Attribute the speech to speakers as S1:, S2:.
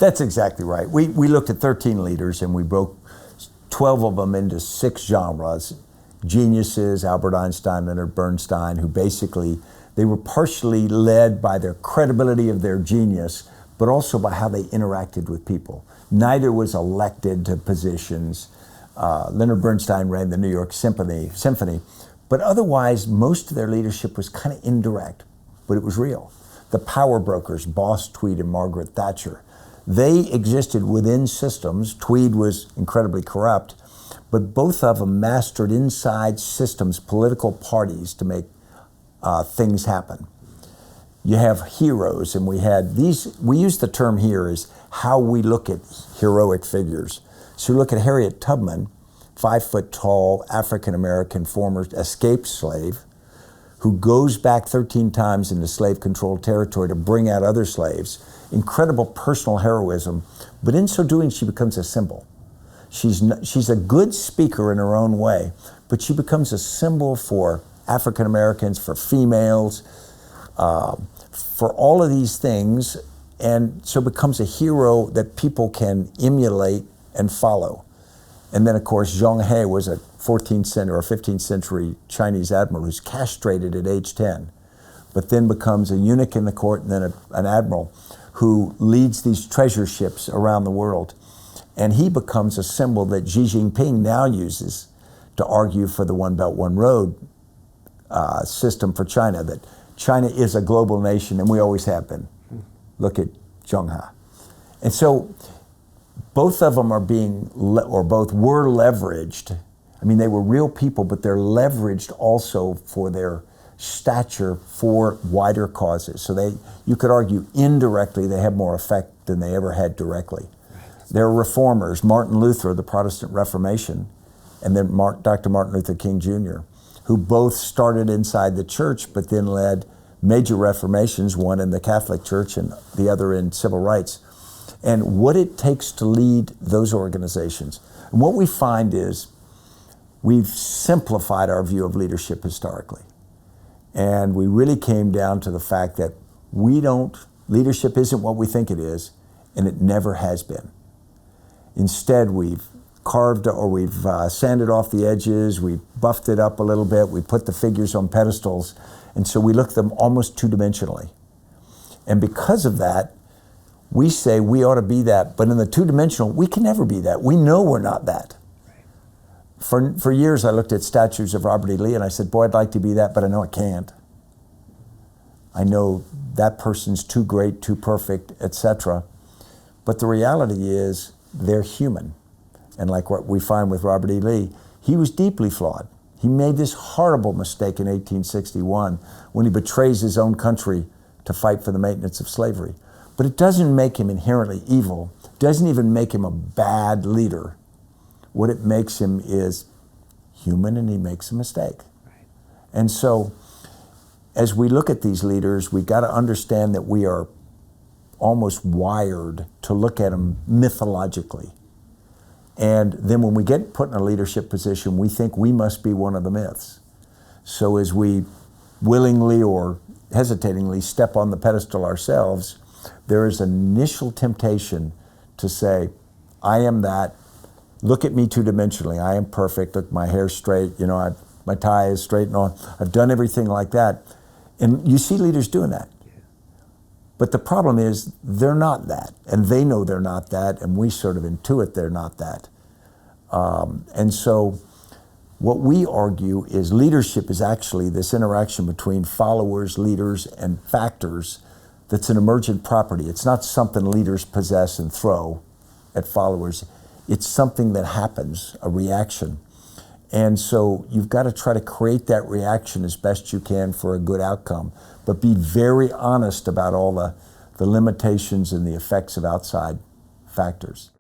S1: That's exactly right. We looked at 13 leaders and we broke 12 of them into 6 genres. Geniuses, Albert Einstein, Leonard Bernstein, who basically, they were partially led by their credibility of their genius, but also by how they interacted with people. Neither was elected to positions. Leonard Bernstein ran the New York Symphony, but otherwise most of their leadership was kind of indirect, but it was real. The power brokers, Boss Tweed and Margaret Thatcher, they existed within systems. Tweed was incredibly corrupt, but both of them mastered inside systems, political parties, to make things happen. You have heroes, and we had these, we use the term here as how we look at heroic figures. So you look at Harriet Tubman, 5 foot tall, African-American former escaped slave, who goes back 13 times into slave-controlled territory to bring out other slaves. Incredible personal heroism, but in so doing, she becomes a symbol. She's a good speaker in her own way, but she becomes a symbol for African Americans, for females, for all of these things, and so becomes a hero that people can emulate and follow. And then, of course, Zheng He was a 14th century or 15th century Chinese admiral who's castrated at age 10, but then becomes a eunuch in the court and then an admiral who leads these treasure ships around the world. And he becomes a symbol that Xi Jinping now uses to argue for the One Belt, One Road system for China, that China is a global nation, and we always have been. Look at Zheng He. And so both of them are being, or both were leveraged. I mean, they were real people, but they're leveraged also for their stature for wider causes. So you could argue indirectly they have more effect than they ever had directly. They're reformers, Martin Luther, the Protestant Reformation, and then Dr. Martin Luther King Jr., who both started inside the church, but then led major reformations, one in the Catholic Church and the other in civil rights. And what it takes to lead those organizations. And what we find is we've simplified our view of leadership historically. And we really came down to the fact that leadership isn't what we think it is, and it never has been. Instead, we've carved or we've sanded off the edges, we've buffed it up a little bit, we put the figures on pedestals, and so we look at them almost two-dimensionally. And because of that, we say we ought to be that, but in the two-dimensional, we can never be that. We know we're not that. For years, I looked at statues of Robert E. Lee, and I said, boy, I'd like to be that, but I know I can't. I know that person's too great, too perfect, etc. But the reality is, they're human. And like what we find with Robert E. Lee, he was deeply flawed. He made this horrible mistake in 1861 when he betrays his own country to fight for the maintenance of slavery. But it doesn't make him inherently evil, doesn't even make him a bad leader. What it makes him is human, and he makes a mistake. Right. And so as we look at these leaders, we got to understand that we are almost wired to look at them mythologically. And then when we get put in a leadership position, we think we must be one of the myths. So as we willingly or hesitatingly step on the pedestal ourselves, there is an initial temptation to say, I am that. Look at me two-dimensionally. I am perfect. Look, my hair's straight. You know, my tie is straight and on. I've done everything like that. And you see leaders doing that. But the problem is they're not that, and they know they're not that, and we sort of intuit they're not that. And so what we argue is leadership is actually this interaction between followers, leaders, and factors that's an emergent property. It's not something leaders possess and throw at followers. It's something that happens, a reaction. And so you've got to try to create that reaction as best you can for a good outcome, but be very honest about all the limitations and the effects of outside factors.